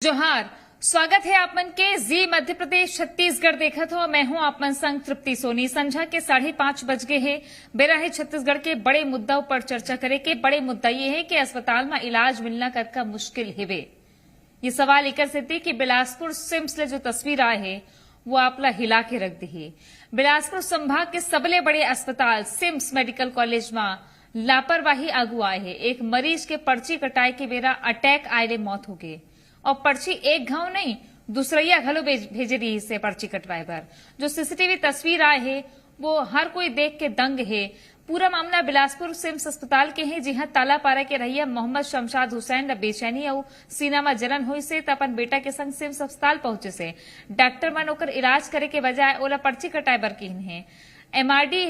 जोहार, स्वागत है आप मन के जी मध्य प्रदेश छत्तीसगढ़ देखत हो। मैं हूं आप मन संग तृप्ति सोनी। संझा के 5:30 बज गए है। बेरा है छत्तीसगढ़ के बड़े मुद्दा पर चर्चा करे के। बड़े मुद्दा ये है कि अस्पताल में इलाज मिलना करका मुश्किल हेवे। ये सवाल एकर से थी कि बिलासपुर सिम्स ले जो तस्वीर आए है वो आपला हिला के रख दी है। बिलासपुर संभाग के सबले बड़े अस्पताल सिम्स मेडिकल कॉलेज में लापरवाही आगू आए है। एक मरीज के पर्ची कटाए के बेरा अटैक आए मौत हो गई और पर्ची एक घाव नहीं दूसरैया घलो भेजे रही से पर्ची कटवाए पर। जो सीसीटीवी तस्वीर आए है वो हर कोई देख के दंग है। पूरा मामला बिलासपुर सिम्स अस्पताल के है, जहां तालापारा के रहिया मोहम्मद शमशाद हुसैन बेचैनी और सीना में जलन हुई से अपन बेटा के संग सिम्स अस्पताल पहुंचे से डॉक्टर मन ओकर इलाज करे के बजाय ओला पर्ची कटाए बर की है। एमआरडी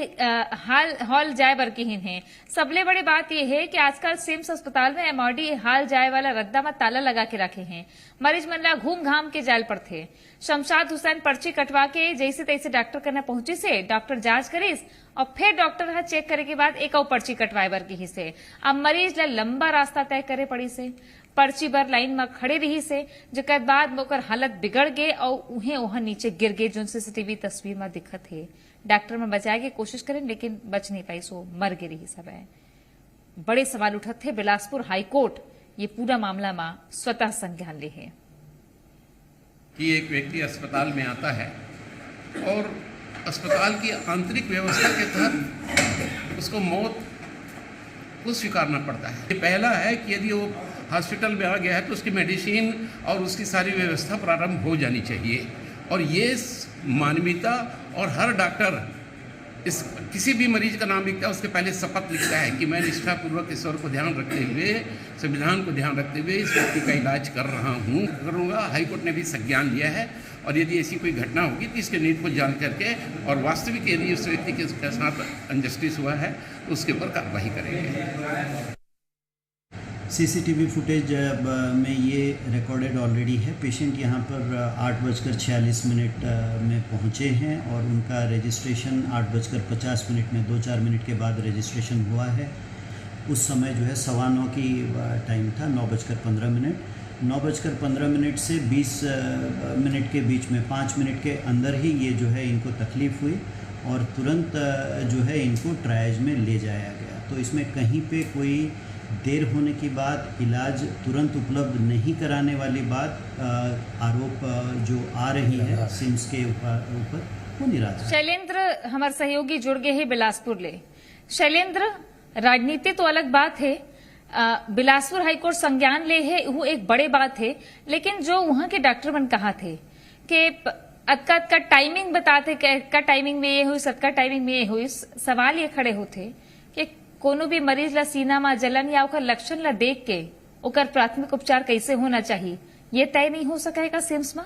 हॉल जाए बर की है। सबले बड़ी बात यह है कि आजकल सिम्स अस्पताल में एमआरडी हॉल जाए वाला रद्दा में ताला लगा के रखे हैं। मरीज मन ला घूम घाम के जाल पर थे। शमशाद हुसैन पर्ची कटवा के जैसे तैसे डॉक्टर करना पहुंची से डॉक्टर जांच करीस और फिर डॉक्टर हा चेक करे के बाद एक और पर्ची कटवाए बर की से। अब मरीज ला लंबा रास्ता तय करे पड़ी से। पर्ची बर लाइन में खड़े रही से, जेकर बाद ओकर हालत बिगड़ गए और उन्हें वहां नीचे गिर गए। जो सीसीटीवी तस्वीर में दिखत है। डॉक्टर में बचाए की कोशिश करें लेकिन बच नहीं पाई, सो मर गिरी ही सब है। बड़े सवाल उठत थे। बिलासपुर हाईकोर्ट ये पूरा मामला में स्वतः संज्ञान ले है कि एक व्यक्ति अस्पताल में आता है और अस्पताल की आंतरिक व्यवस्था के तहत उसको मौत को स्वीकारना पड़ता है। पहला है कि यदि वो हॉस्पिटल में आ गया है तो उसकी मेडिसिन और उसकी सारी व्यवस्था प्रारंभ हो जानी चाहिए। और ये मानवीयता और हर डॉक्टर इस किसी भी मरीज का नाम लिखता है उसके पहले शपथ लिखता है कि मैं निष्ठापूर्वक ईश्वर को ध्यान रखते हुए, संविधान को ध्यान रखते हुए इस व्यक्ति का इलाज करूँगा। हाईकोर्ट ने भी संज्ञान लिया है और यदि ऐसी कोई घटना होगी तो इसके नीति को जान करके और वास्तविक यदि उस व्यक्ति के साथ अनजस्टिस हुआ है तो उसके ऊपर कार्रवाई करेंगे। सीसीटीवी फुटेज में ये रिकॉर्डेड ऑलरेडी है। पेशेंट यहाँ पर 8:46 में पहुँचे हैं और उनका रजिस्ट्रेशन 8:50 में 2-4 मिनट के बाद रजिस्ट्रेशन हुआ है। उस समय जो है 9:15 की टाइम था। 9:15 9:15 से 20 मिनट के बीच में 5 मिनट के अंदर ही ये जो है इनको तकलीफ़ हुई और तुरंत जो है इनको ट्रायज में ले जाया गया। तो इसमें कहीं पे कोई देर होने की बात, इलाज तुरंत उपलब्ध नहीं कराने वाली बात आरोप जो आ रही है सिम्स के ऊपर वो निराश। शैलेंद्र हमारे सहयोगी जुड़ गए हैं बिलासपुर ले। शैलेंद्र, राजनीति तो अलग बात है, बिलासपुर हाईकोर्ट संज्ञान ले है वो एक बड़े बात है, लेकिन जो वहां के डॉक्टर मन कहा थे कि अतका टाइमिंग बताते का टाइमिंग में ये हुई, सबका टाइमिंग में ये हुई, सवाल ये खड़े होते कि कोनो भी मरीज ला सीना में जलन या ओकर लक्षण ला देख के ओकर प्राथमिक उपचार कैसे होना चाहिए ये तय नहीं हो सकेगा सिम्स में।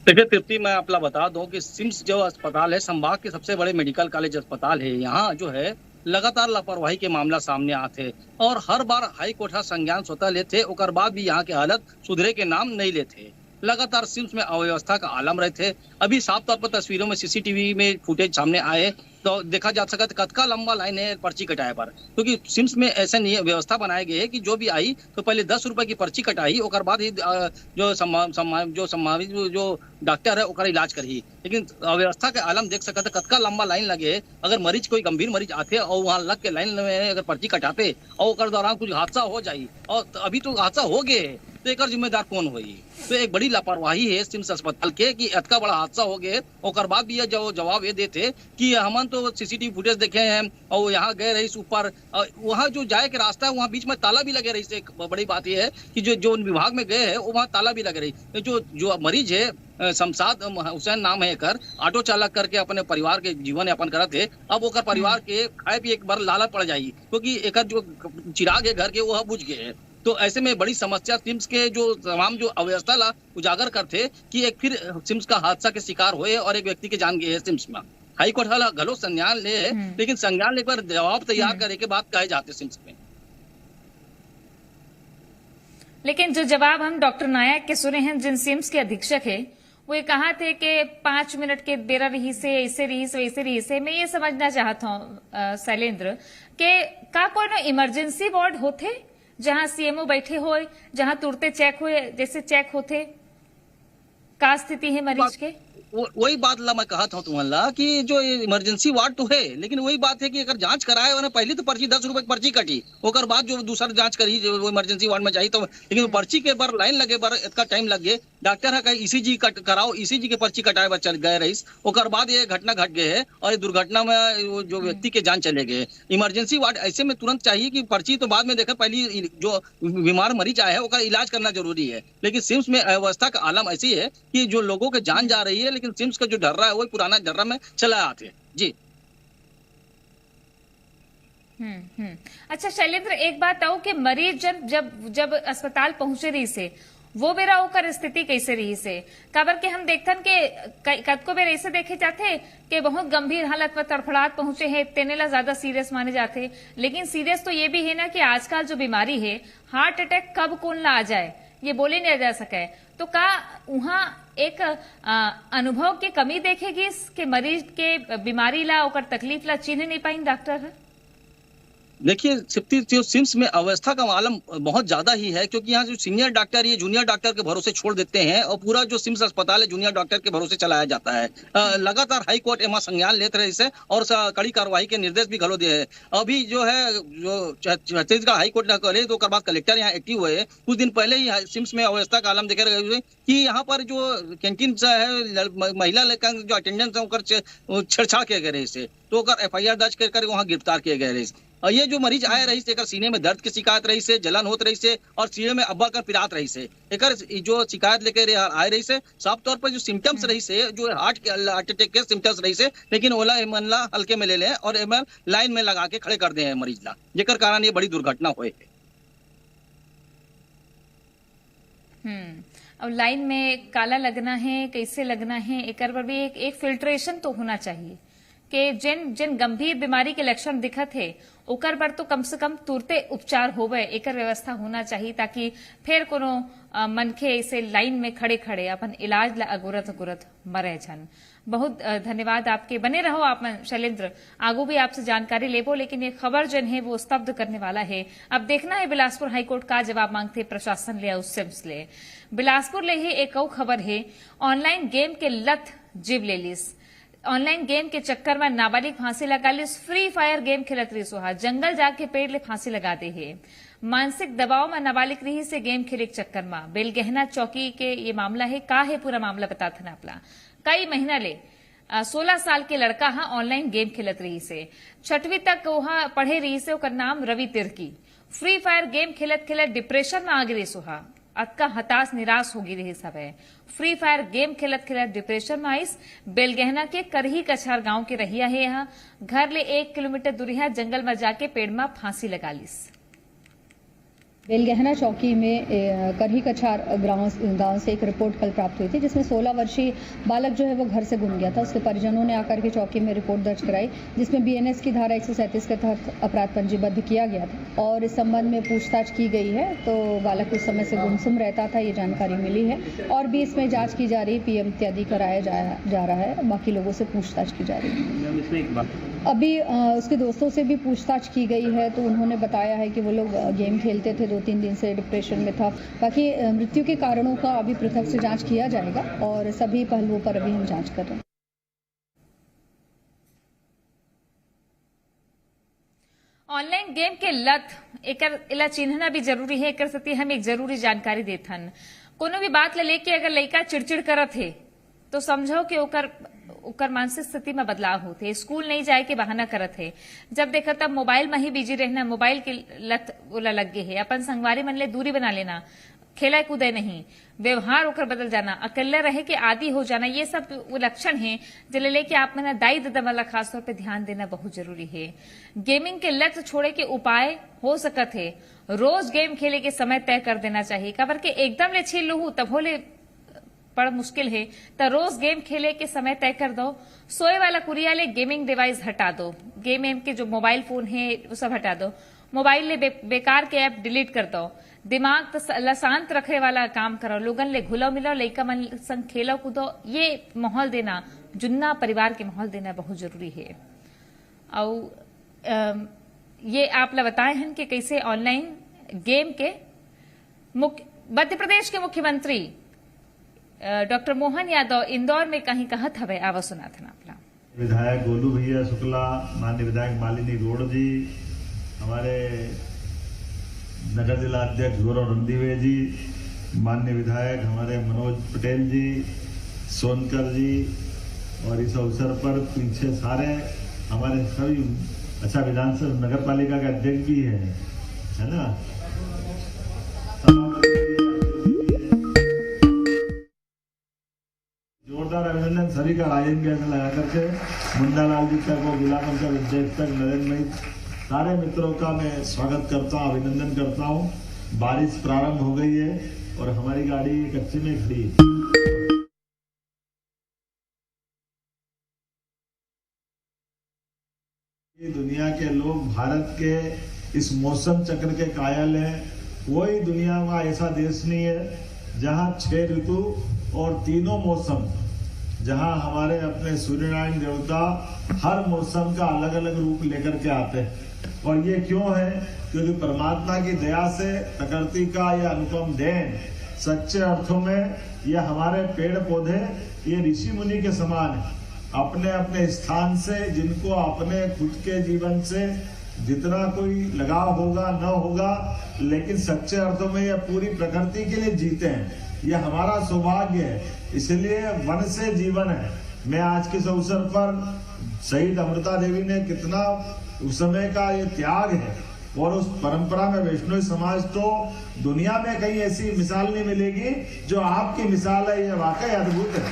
देखिए तृप्ति, मैं आपला बता दूं कि सिम्स जो अस्पताल है संभाग के सबसे बड़े मेडिकल कॉलेज अस्पताल है। यहाँ जो है लगातार लापरवाही के मामला सामने आते और हर बार हाई कोर्ट संज्ञान स्वतः लेते, ओकर बाद भी यहाँ के हालत सुधरे के नाम नहीं लेते। लगातार सिम्स में अव्यवस्था का आलम रहते। अभी साफ तौर पर तस्वीरों में सीसीटीवी में फुटेज सामने आए तो देखा जा सका कतका लंबा लाइन है पर्ची कटाए पर, क्योंकि सिम्स में ऐसा नहीं व्यवस्था बनाई गई है कि जो भी आई तो पहले 10 रुपए की पर्ची कटाई, ओकर बाद ही जो संभावित जो डॉक्टर है ओकर इलाज करी। लेकिन अव्यवस्था के आलम देख सकते कतका लंबा लाइन लगे। अगर मरीज कोई गंभीर मरीज आते और वहाँ लग के लाइन में अगर पर्ची कटाते और ओकर दौरान कुछ हादसा हो जाये, और अभी तो हादसा हो गए तो एक जिम्मेदार कौन होई? तो एक बड़ी लापरवाही है सिम्स अस्पताल के कि इतना बड़ा हादसा हो गए और बाद भी जो जवाब ये देते कि हमन तो सीसीटीवी फुटेज देखे हैं और यहाँ गए रही ऊपर, वहाँ जो जाए के रास्ता है वहाँ बीच में ताला भी लगे रही। एक बड़ी बात यह है कि जो विभाग में गए हैं वहाँ ताला भी लगे रही। जो मरीज है शमशाद हुसैन नाम है कर, ऑटो चालक करके अपने परिवार के जीवन यापन करत है। अब ओकर परिवार के खाए भी एक बार लालच पड़ जाये क्योंकि एक जो चिराग है घर के वो बुझ गए। तो ऐसे में बड़ी समस्या सिम्स के जो तमाम जो अव्यवस्था ला उजागर करते कि एक फिर सिम्स का हादसा के शिकार हुए और एक व्यक्ति के जान गए है सिम्स में। हाईकोर्ट हाल घलो संज्ञान ले है, लेकिन संज्ञान ले पर जवाब तैयार करे के बाद कहे जाते सिम्स में। लेकिन जो जवाब हम डॉक्टर नायक के सुने हैं, जिन सिम्स के अधीक्षक है, वो ये कहा थे कि 5 मिनट के बेरा रही से ऐसे रही से वैसे रही से। मैं ये समझना चाहता हूँ शैलेंद्र के का कोई इमरजेंसी वार्ड होते जहां सीएमओ बैठे होए, जहां तुरते चेक हुए, जैसे चेक होते, का स्थिति है मरीज के? वही बात ला मैं कहा था तुम्हारा कि जो इमरजेंसी वार्ड तो है, लेकिन वही बात है कि अगर जांच कराए और पहले तो पर्ची 10 रुपए की पर्ची कटी, ओकर बाद जो दूसरा जांच करी जो वो इमरजेंसी वार्ड में जाई तो, लेकिन वो पर्ची के बार लाइन लगे बार इतना टाइम लग गए। डॉक्टर है कहीं ईसीजी कराओ, ईसीजी के पर्ची कटाए बार चल गए रही, ओकर बाद ये घटना घट गए है और ये दुर्घटना में वो जो व्यक्ति के जान चले गए। इमरजेंसी वार्ड ऐसे में तुरंत चाहिए कि पर्ची तो बाद में देखा, पहले जो बीमार मरीज आया है उसका इलाज करना जरूरी है। लेकिन सिम्स में अवस्था का आलम ऐसी है कि जो लोगों के जान जा रही है, लेकिन सिम्स का जो डर्रा है वही पुराना डर्रा में चला आते हैं जी। अच्छा शैलेंद्र, एक बात आओ कि मरीज जब अस्पताल पहुंचे रही से वो बेरा ओकर स्थिति कैसे रही से? काबर के हम देखतन के कतको बेर ऐसे देखे जाते कि बहुत गंभीर हालत में तड़फड़ाहट पहुंचे हैं, तेनेला ज्यादा सीरियस माने जाते। लेकिन सीरियस तो ये भी है ना कि आजकल जो बीमारी है, हार्ट अटैक कब कौन ला आ जाए ये बोले नहीं जा सके। तो का वहां एक अनुभव की कमी देखेगी कि मरीज के बीमारी ला और तकलीफ ला चिन्ह नहीं पाएंगे डॉक्टर? देखिए जो सिम्स में अवस्था का मालूम बहुत ज्यादा ही है, क्योंकि यहाँ जो सीनियर डॉक्टर ये जूनियर डॉक्टर के भरोसे छोड़ देते हैं और पूरा जो सिम्स अस्पताल है जूनियर डॉक्टर के भरोसे चलाया जाता है। लगातार हाई कोर्ट एमा संज्ञान लेते रहे इसे और कड़ी कार्रवाई के निर्देश भी घलो दिए है। अभी जो है जो छत्तीसगढ़ हाई कोर्ट ने करे तो बाद कलेक्टर यहाँ एक्टिव हुए। कुछ दिन पहले ही सिम्स में अवस्था का आलम देखे रहे कि यहाँ पर जो कैंटीन है महिला जो अटेंडेंस है छेड़छाड़ किए गए रहे, तो FIR दर्ज कर वहाँ गिरफ्तार किए गए रहे। और ये जो मरीज आए रही से सीने में दर्द की शिकायत रही से, जलन होत रही से और सीने में अब्बा कर पिरात रही से, एक जो शिकायत लेकर आए रही से साफ तौर पर जो सिम्टम्स रही से जो हार्ट अटैक के सिम्टम्स रही से, लेकिन ओला एमला हल्के में ले लें और एमएल लाइन में लगा के खड़े कर दे हैं मरीज ला, जेकर कारण ये बड़ी दुर्घटना हुई है। अब लाइन में काला लगना है, कैसे लगना है, एक पर भी एक फिल्ट्रेशन तो होना चाहिए कि जिन गंभीर बीमारी के लक्षण दिखत है ओकर पर तो कम से कम तुरते उपचार होवे, एकर व्यवस्था होना चाहिए ताकि फिर कोनो मनखे ऐसे लाइन में खड़े खड़े अपन इलाज ला अगुरत मरे जन। बहुत धन्यवाद आपके, बने रहो आप शैलेंद्र, आगू भी आपसे जानकारी लेबो। लेकिन ये खबर जन है वो स्तब्ध करने वाला है। अब देखना है बिलासपुर हाईकोर्ट का जवाब मांगते प्रशासन ले उस सिम्स ले। बिलासपुर ले ही एक और खबर है, ऑनलाइन गेम के लत जीव ले लिस। ऑनलाइन गेम के चक्कर में नाबालिग फांसी लगा लिस। फ्री फायर गेम खेलत रही सोहा, जंगल जाके पेड़ ले फांसी लगा दे है। मानसिक दबाव में नाबालिग रही से गेम खेले के चक्कर में बेलगहना चौकी के ये मामला है। का है पूरा मामला बता था आपला। कई महीना ले 16 साल के लड़का हा ऑनलाइन गेम खेलत रही से, 6वीं तक वहां पढ़े रही से। ओकर नाम Ravi Tirkey. Free fire game खेलत खेलत डिप्रेशन में आ गई सोहा, अक्का हताश निराश होगी रही सब है। फ्री फायर गेम खेलत खेलत डिप्रेशन में आईस। बेलगहना के करही कछार गांव के रहिया है। यहाँ घर ले 1 किलोमीटर दूरी जंगल में जाके पेड़ में फांसी लगा लिस। बेलगहना चौकी में करही कछार गांव से एक रिपोर्ट कल प्राप्त हुई थी, जिसमें 16 वर्षीय बालक जो है वो घर से गुम गया था। उसके परिजनों ने आकर के चौकी में रिपोर्ट दर्ज कराई, जिसमें BNS की धारा 137 के तहत अपराध पंजीबद्ध किया गया था और इस संबंध में पूछताछ की गई है। तो बालक उस समय से गुमसुम रहता था, ये जानकारी मिली है और भी इसमें जाँच की जा रही, PM इत्यादि कराया जा रहा है। बाकी लोगों से पूछताछ की जा रही है। अभी उसके दोस्तों से भी पूछताछ की गई है, तो उन्होंने बताया है कि वो लोग गेम खेलते थे, 2-3 दिन से डिप्रेशन में था। बाकी मृत्यु के कारणों का अभी पृथक से जांच किया जाएगा और सभी पहलुओं पर अभी हम जांच कर रहे हैं। ऑनलाइन गेम के लत एकर इला चिन्हना भी जरूरी है। एकर सती हम एक जरूरी जानकारी देथन। कोनो भी बात लेके अगर लड़का चिड़चिड़ करत है तो समझो कि ओकर मानसिक स्थिति में बदलाव होते। स्कूल नहीं जाए के बहाना करत है, जब देखा तब मोबाइल में ही बिजी रहना, मोबाइल की लत ओला लग गई है। अपन संगवारी मन ले दूरी बना लेना, खेला कूदे नहीं, व्यवहार ओकर बदल जाना, अकेले रहे के आदि हो जाना, ये सब वो लक्षण है जिले लेके आप मना दाई दादा वाला खासतौर पे ध्यान देना बहुत जरूरी है। गेमिंग के लत छोड़े के उपाय हो सकत है, रोज गेम खेले के समय तय कर देना चाहिए। काबर के एकदम ले छीन लू तब होले बड़ा मुश्किल है, तो रोज गेम खेले के समय तय कर दो। सोए वाला कुरिया ले गेमिंग डिवाइस हटा दो, गेम के जो मोबाइल फोन है वो सब हटा दो। मोबाइल ले बेकार के ऐप डिलीट कर दो। दिमाग तो शांत रखे वाला काम करो, लोगन ले घुलो मिलो, लइका मन संग खेलो कूदो, ये माहौल देना, जुन्ना परिवार के माहौल देना बहुत जरूरी है। और ये आप ला बताए हैं कि कैसे ऑनलाइन गेम के मध्य प्रदेश के मुख्यमंत्री डॉक्टर मोहन यादव इंदौर में कहीं कहत हवे आवा सुना था आपला। विधायक गोलू भैया शुक्ला, माननीय विधायक मालिनी गौड़ जी, हमारे नगर जिला अध्यक्ष गौरव रणदीवे जी, माननीय विधायक हमारे मनोज पटेल जी, सोनकर जी, और इस अवसर पर पीछे सारे हमारे सभी अच्छा विधानसभा नगर पालिका के अध्यक्ष भी है ना। जोरदार अभिनंदन सभी का राजन गैस लगा करके मुंडालाल जी तक और जिला पंचायत अध्यक्ष तक नरेंद्र भाई सारे मित्रों का मैं स्वागत करता हूँ, अभिनंदन करता हूँ। बारिश प्रारंभ हो गई है और हमारी गाड़ी कच्चे में खड़ी है। दुनिया के लोग भारत के इस मौसम चक्र के कायल हैं। कोई दुनिया में ऐसा देश नहीं है जहां 6 ऋतु और तीनों मौसम, जहां हमारे अपने सूर्यनारायण देवता हर मौसम का अलग अलग रूप लेकर के आते हैं। और ये क्यों है? क्योंकि परमात्मा की दया से प्रकृति का यह अनुपम देन, सच्चे अर्थों में यह हमारे पेड़ पौधे ये ऋषि मुनि के समान है। अपने अपने स्थान से, जिनको अपने खुद के जीवन से जितना कोई लगाव होगा न होगा, लेकिन सच्चे अर्थों में यह पूरी प्रकृति के लिए जीते हैं। यह हमारा सौभाग्य है, इसलिए वन से जीवन है। मैं आज के इस अवसर पर शहीद अमृता देवी ने कितना उस समय का ये त्याग है, और उस परंपरा में वैष्णव समाज तो दुनिया में कहीं ऐसी मिसाल नहीं मिलेगी जो आपकी मिसाल है। यह वाकई अद्भुत है।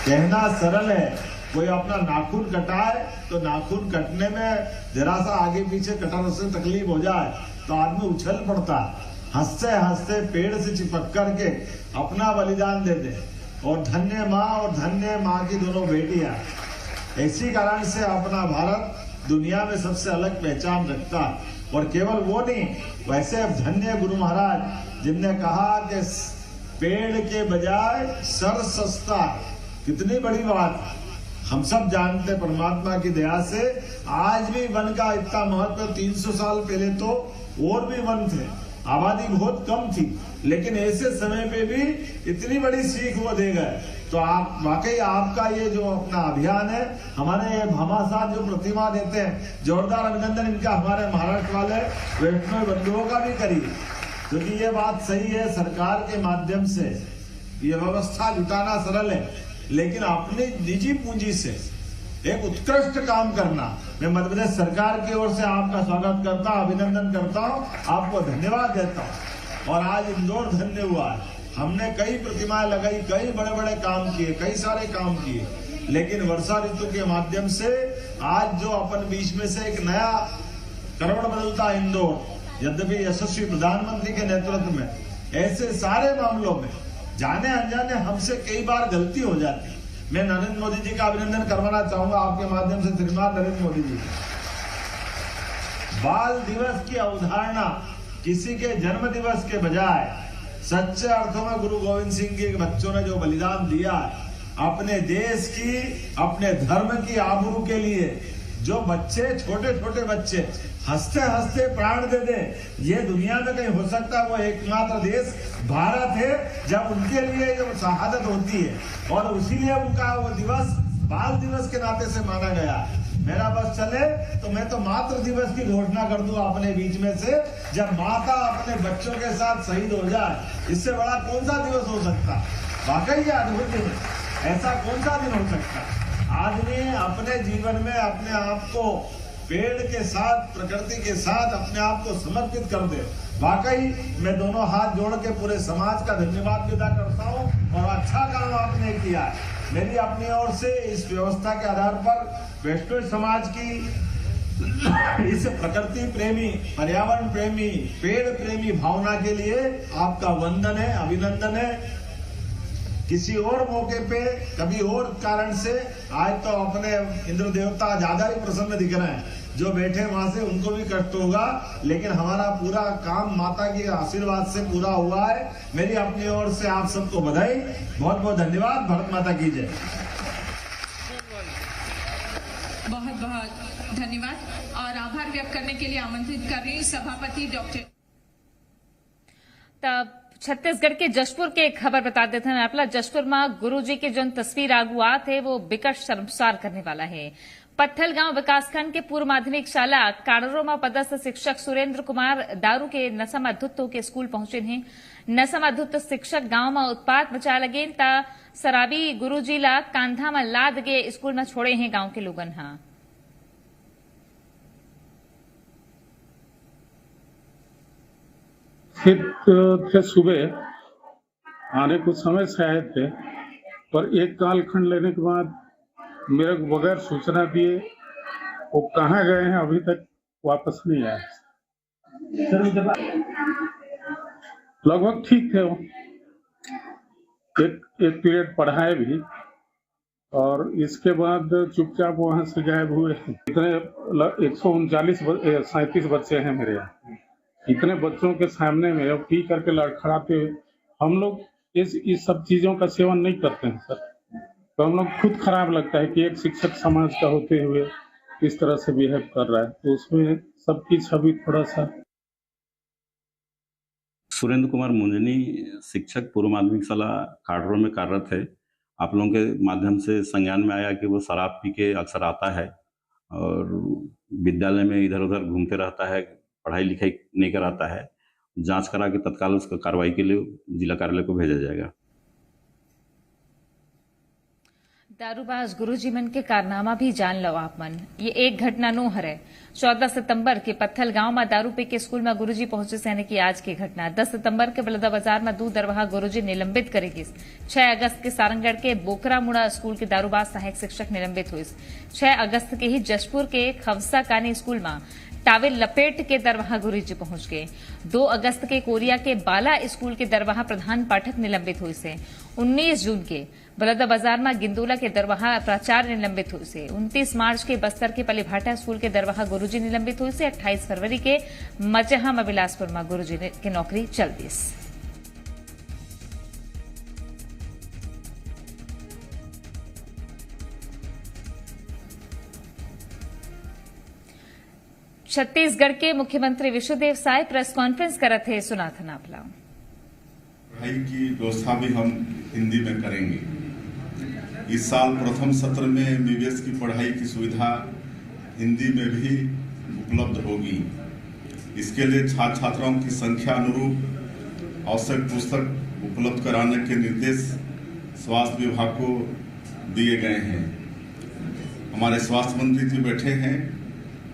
कहना सरल है, कोई अपना नाखून कटाए तो नाखून कटने में जरा सा आगे पीछे कटर से तकलीफ हो जाए तो आदमी उछल पड़ता है। हंसते हंसते पेड़ से चिपक करके अपना बलिदान दे दे। और धन्य माँ की दोनों बेटियां, इसी कारण से अपना भारत दुनिया में सबसे अलग पहचान रखता है। और केवल वो नहीं, वैसे धन्य गुरु महाराज जिनने कहा कि पेड़ के बजाय सर सस्ता है। कितनी बड़ी बात। हम सब जानते परमात्मा की दया से आज भी वन का इतना महत्व। 300 साल पहले तो और भी वन थे, आबादी बहुत कम थी, लेकिन ऐसे समय पे भी इतनी बड़ी सीख वो दे गए। तो आप वाकई आपका ये जो अपना अभियान है, हमारे ये भामाशाह जो प्रतिमा देते हैं, जोरदार अभिनंदन इनका हमारे महाराष्ट्र वाले वैष्णव बंधुओं का भी करिए, क्योंकि ये बात सही है। सरकार के माध्यम से ये व्यवस्था जुटाना सरल है, लेकिन अपनी निजी पूंजी से एक उत्कृष्ट काम करना। मैं मध्य प्रदेश सरकार की ओर से आपका स्वागत करता हूं, अभिनंदन करता हूं, आपको धन्यवाद देता हूं। और आज इंदौर धन्य हुआ है। हमने कई प्रतिमाएं लगाई, कई बड़े बड़े काम किए, कई सारे काम किए, लेकिन वर्षा ऋतु के माध्यम से आज जो अपन बीच में से एक नया करवट बदलता है इंदौर, यद्यपि यशस्वी प्रधानमंत्री के नेतृत्व में, ऐसे सारे मामलों में जाने अनजाने हमसे कई बार गलती हो जाती है। मैं नरेंद्र मोदी जी का अभिनंदन करवाना चाहूंगा आपके माध्यम से, श्रीमान नरेंद्र मोदी जी। बाल दिवस की अवधारणा किसी के जन्म दिवस के बजाय सच्चे अर्थों में गुरु गोविंद सिंह के बच्चों ने जो बलिदान दिया अपने देश की, अपने धर्म की आबरू के लिए, जो बच्चे छोटे छोटे बच्चे हंसते हंसते प्राण दे दे, ये दुनिया में कहीं हो सकता है? वो एकमात्र देश भारत है जब उनके लिए जो शहादत होती है, और उसीलिए उनका वो दिवस बाल दिवस के नाते से माना गया। मेरा बस चले तो मैं तो मातृ दिवस की घोषणा कर दूं अपने बीच में से, जब माता अपने बच्चों के साथ शहीद हो जाए। इससे बड़ा कौन सा दिवस हो सकता? वाकई ये अद्भुत दिन है। ऐसा कौन सा दिन हो सकता? आदमी अपने जीवन में अपने आप को पेड़ के साथ, प्रकृति के साथ अपने आप को समर्पित कर दे। वाकई मैं दोनों हाथ जोड़ के पूरे समाज का धन्यवाद अदा करता हूँ, और अच्छा काम आपने किया है। मेरी अपनी ओर से इस व्यवस्था के आधार पर वैष्णव समाज की इस प्रकृति प्रेमी, पर्यावरण प्रेमी, पेड़ प्रेमी भावना के लिए आपका वंदन है, अभिनंदन है। किसी और मौके पे, कभी और कारण से आज तो अपने इंद्र देवता ज्यादा ही प्रसन्न दिख रहे हैं, जो बैठे वहां से उनको भी कष्ट होगा, लेकिन हमारा पूरा काम माता के आशीर्वाद से पूरा हुआ है। मेरी अपनी ओर से आप सबको बधाई, बहुत बहुत धन्यवाद। भारत माता की जय। बहुत बहुत धन्यवाद और आभार व्यक्त करने के लिए आमंत्रित कर रही हूँ सभापति डॉक्टर। तब छत्तीसगढ़ के जशपुर के एक खबर बता देते हैं आपला। जशपुर में गुरुजी के जो तस्वीर आगुआत है वो बिकट शर्मसार करने वाला है। पत्थलगांव विकासखंड के पूर्व माध्यमिक शाला काड़रो में पदस्थ शिक्षक सुरेंद्र कुमार दारू के नशा में धुत होकर स्कूल पहुंचे हैं। नशा में धुत शिक्षक गांव में उत्पात मचा लगे ता शराबी गुरुजी ला कांधा में लाद के स्कूल में छोड़े हैं गांव के लोगन। हाँ, थे सुबह आने कुछ समय से आए थे, पर एक कालखंड लेने के बाद मेरे को बगैर सूचना दिए वो कहाँ गए हैं अभी तक वापस नहीं आए। लगभग ठीक थे वो, एक पीरियड पढ़ाए भी और इसके बाद चुपचाप वहां से गायब हुए। इतने 137 बच्चे हैं मेरे यहाँ। इतने बच्चों के सामने में अब पी करके लड़खड़ाते हुए हम लोग इस सब चीजों का सेवन नहीं करते हैं सर, तो हम लोग खुद खराब लगता है कि एक शिक्षक समाज का होते हुए किस तरह से बिहेव कर रहा है, तो उसमें सबकी छवि थोड़ा सा। सुरेंद्र कुमार मुंजनी शिक्षक पूर्व माध्यमिक शाला काड़रो में कार्यरत है। आप लोगों के माध्यम से संज्ञान में आया कि वो शराब पी के अक्सर आता है और विद्यालय में इधर उधर घूमते रहता है, पढ़ाई लिखाई नहीं कराता है। जांच करा के तत्काल उसका कार्रवाई के लिए जिला कार्यालय को भेजा जाएगा। दारूबाज गुरुजी मन के कारनामा भी जान लो आप मन। ये एक घटना नो हरे। 14 सितंबर के पत्थल गांव में दारू पी के स्कूल में गुरुजी पहुंचे से की आज की घटना। 10 सितंबर के बलदा बाजार में 2 दरवाहा गुरुजी निलंबित करेगी। 6 अगस्त के सारंगढ़ के बोकरामुड़ा स्कूल के दारूबाज सहायक शिक्षक निलंबित हुई। 6 अगस्त के ही जशपुर के खवसा कानी स्कूल में टावेल लपेट के दरवाहा गुरुजी पहुंच गए। 2 अगस्त के कोरिया के बाला स्कूल के दरवाहा प्रधान पाठक निलंबित हुए से। 19 जून के बलदा बाजार में गिंदोला के दरवाहा प्राचार्य निलंबित हुए से। 29 मार्च के बस्तर के पलीभाटा स्कूल के दरवाहा गुरुजी निलंबित हुए से। 28 फरवरी के मचहा में बिलासपुर में गुरुजी की नौकरी चल दी। छत्तीसगढ़ के मुख्यमंत्री विष्णुदेव साय प्रेस कॉन्फ्रेंस करत है। सुना था नापला। पढ़ाई की व्यवस्था भी हम हिंदी में करेंगे। इस साल प्रथम सत्र में MBBS की पढ़ाई की सुविधा हिंदी में भी उपलब्ध होगी। इसके लिए छात्र छात्राओं की संख्या अनुरूप आवश्यक पुस्तक उपलब्ध कराने के निर्देश स्वास्थ्य विभाग को दिए गए हैं। हमारे स्वास्थ्य मंत्री जी बैठे हैं।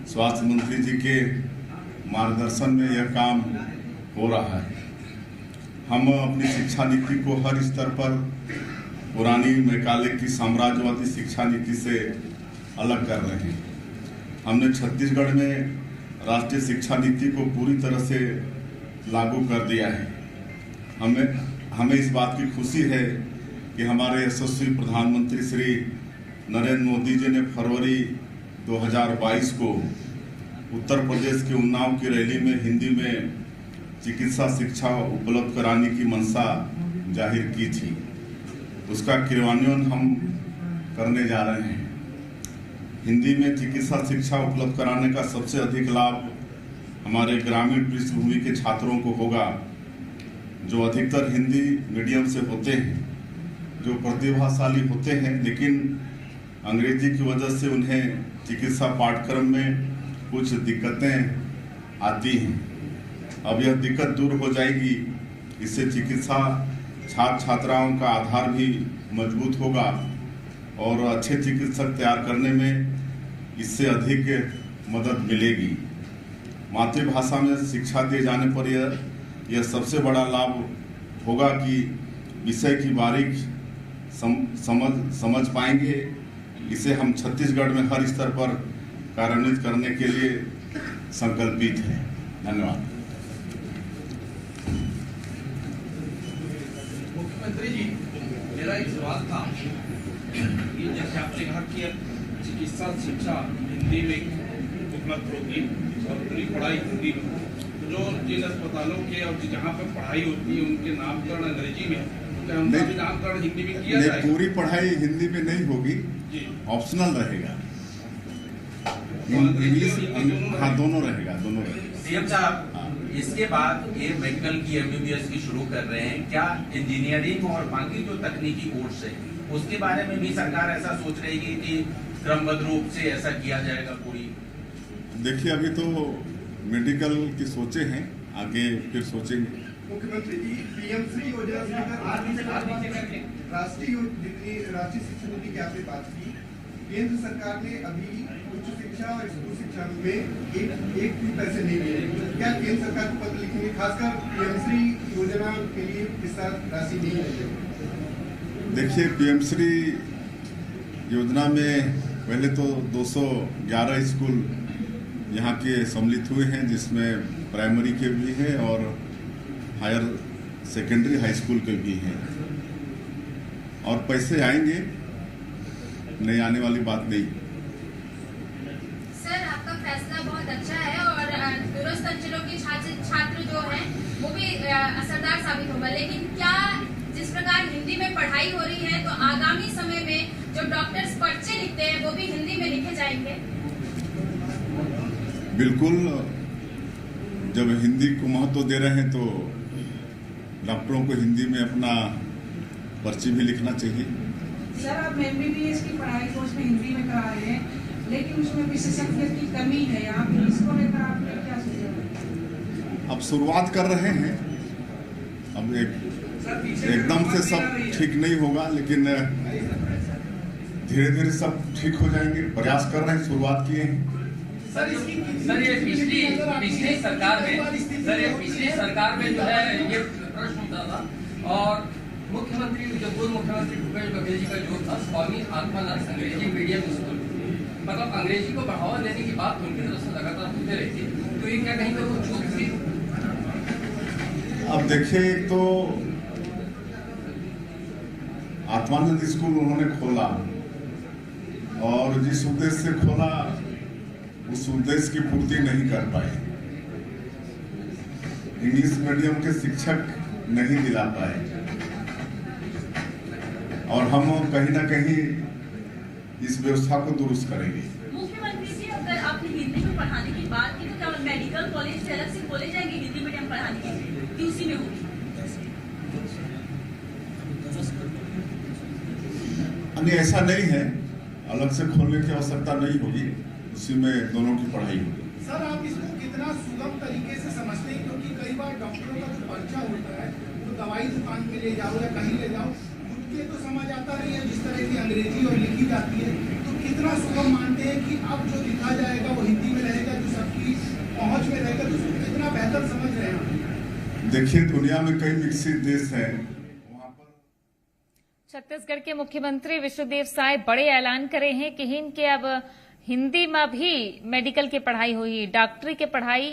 स्वास्थ्य मंत्री जी के मार्गदर्शन में यह काम हो रहा है। हम अपनी शिक्षा नीति को हर स्तर पर पुरानी मैकाले की साम्राज्यवादी शिक्षा नीति से अलग कर रहे हैं। हमने छत्तीसगढ़ में राष्ट्रीय शिक्षा नीति को पूरी तरह से लागू कर दिया है। हमें इस बात की खुशी है कि हमारे यशस्वी प्रधानमंत्री श्री नरेंद्र मोदी जी ने फरवरी 2022 को उत्तर प्रदेश के उन्नाव की रैली में हिंदी में चिकित्सा शिक्षा उपलब्ध कराने की मंशा जाहिर की थी। उसका क्रियान्वयन हम करने जा रहे हैं। हिंदी में चिकित्सा शिक्षा उपलब्ध कराने का सबसे अधिक लाभ हमारे ग्रामीण पृष्ठभूमि के छात्रों को होगा, जो अधिकतर हिंदी मीडियम से होते हैं, जो प्रतिभाशाली होते हैं, लेकिन अंग्रेजी की वजह से उन्हें चिकित्सा पाठ्यक्रम में कुछ दिक्कतें आती हैं। अब यह दिक्कत दूर हो जाएगी। इससे चिकित्सा छात्र छात्राओं का आधार भी मजबूत होगा और अच्छे चिकित्सक तैयार करने में इससे अधिक मदद मिलेगी। मातृभाषा में शिक्षा दिए जाने पर यह सबसे बड़ा लाभ होगा कि विषय की बारीक समझ पाएंगे। इसे हम छत्तीसगढ़ में हर स्तर पर कार्यान्वित करने के लिए संकल्पित हैं। धन्यवाद। मुख्यमंत्री जी, मेरा एक सवाल था कि जैसे आपने कहा कि चिकित्सा शिक्षा हिंदी में उपलब्ध होगी और पूरी पढ़ाई हिंदी में, तो जो जिन अस्पतालों के और जहाँ पर पढ़ाई होती है उनके नामकरण अंग्रेजी में, तो उनका भी नामकरण हिंदी में किया जाए? पूरी पढ़ाई हिंदी में नहीं होगी, ऑप्शनल रहेगा। इंग्लिश, हाँ दोनों रहेगा। सीएम साहब, इसके बाद ये मेडिकल की एमबीबीएस की शुरू कर रहे हैं, क्या इंजीनियरिंग और बाकी जो तकनीकी कोर्स है उसके बारे में भी सरकार ऐसा सोच रही है कि क्रमबद्ध रूप से ऐसा किया जाएगा? पूरी देखिए, अभी तो मेडिकल की सोचे हैं, आगे फिर सोचेंगे। मुख्यमंत्री जी, पीएम-श्री योजना राष्ट्रीय शिक्षा नीति की आपने बात की। केंद्र सरकार ने अभी उच्च शिक्षा और स्कूल शिक्षा में एक भी पैसे नहीं दिए। क्या केंद्र सरकार को पत्र लिखेंगे, खासकर पीएम-श्री योजना के लिए इस साल राशि नहीं है? देखिए, पीएम-श्री योजना में पहले तो 211 स्कूल यहाँ के सम्मिलित हुए हैं, जिसमें प्राइमरी के भी हैं और हायर सेकेंडरी हाई स्कूल के भी हैं, और पैसे आएंगे, नहीं आने वाली बात नहीं। सर, आपका फैसला बहुत अच्छा है और दूरस्थ अंचलों के छात्र जो हैं वो भी असरदार साबित होगा, लेकिन क्या जिस प्रकार हिंदी में पढ़ाई हो रही है तो आगामी समय में जो डॉक्टर्स पर्चे लिखते हैं वो भी हिंदी में लिखे जाएंगे? बिल्कुल, जब हिंदी को महत्व दे रहे हैं तो डॉक्टरों को हिंदी में अपना पर्ची भी लिखना चाहिए। सर, आप एमबीबीएस की पढ़ाई को उसमें हिंदी में करा रहे हैं, लेकिन उसमें विशेषज्ञ की कमी है, आप इसको लेकर आपने क्या सोचा? अब शुरुआत कर रहे हैं, अब एकदम से सब ठीक नहीं होगा, लेकिन धीरे धीरे सब ठीक हो जाएंगे। प्रयास कर रहे हैं, शुरुआत किए हैं। सर, ये पिछली सरकार में जो है ये प्रश्न उठा था, और मुख्यमंत्री जो पूर्व मुख्यमंत्री भूपेश बघेल जी का जो था स्वामी आत्मानंद अंग्रेजी मीडियम स्कूल, मतलब अंग्रेजी को बढ़ावा देने की बात उनकी तरफ से लगातार होते रहती है, तो ये क्या कहीं पर वो चूक थी? अब देखिए, एक तो आत्मानंद स्कूल उन्होंने खोला, और जिस उद्देश्य से खोला उस उद्देश्य की पूर्ति नहीं कर पाए। इंग्लिश मीडियम के शिक्षक नहीं दिला पाए, और हम कहीं ना कहीं इस व्यवस्था को दुरुस्त करेंगे। मुख्यमंत्री जी, अगर आपने हिंदी में पढ़ाने की बात की तो क्या मेडिकल कॉलेज से अलग से खोले जाएंगे हिंदी मीडियम पढ़ाने के लिए, कि उसी में होगी? नहीं, ऐसा नहीं है, अलग से खोलने की आवश्यकता नहीं होगी, उसी में दोनों की पढ़ाई होगी। सर, आप इसको कितना सुगम तरीके से समझते हैं, क्योंकि कई बार डॉक्टरों का जो पर्चा होता है तो दवाई दुकान पे ले जाओ या कहीं ले जाओ, उनके तो समझ आता नहीं है जिस तरह की अंग्रेजी और लिखी जाती है, तो कितना सुगम मानते हैं कि अब जो लिखा जाएगा वो हिंदी में रहेगा, जो सबकी पहुंच में रहेगा, तो उसको कितना बेहतर समझ रहे हैं? देखिए, दुनिया में कई विकसित देश हैं, छत्तीसगढ़ के मुख्यमंत्री विष्णुदेव साय बड़े ऐलान करे हैं कि इनके अब हिंदी में भी मेडिकल की पढ़ाई हुई, डॉक्टरी की पढ़ाई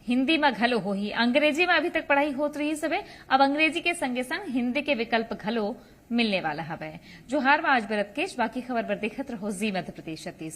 हिंदी में घलो हुई। अंग्रेजी में अभी तक पढ़ाई होत रही सबे, अब अंग्रेजी के संगे संग हिंदी के विकल्प घलो मिलने वाला हवे। जो हार आज बरत केश, बाकी खबर पर देखत रहो जी मध्य प्रदेश छत्तीसगढ़।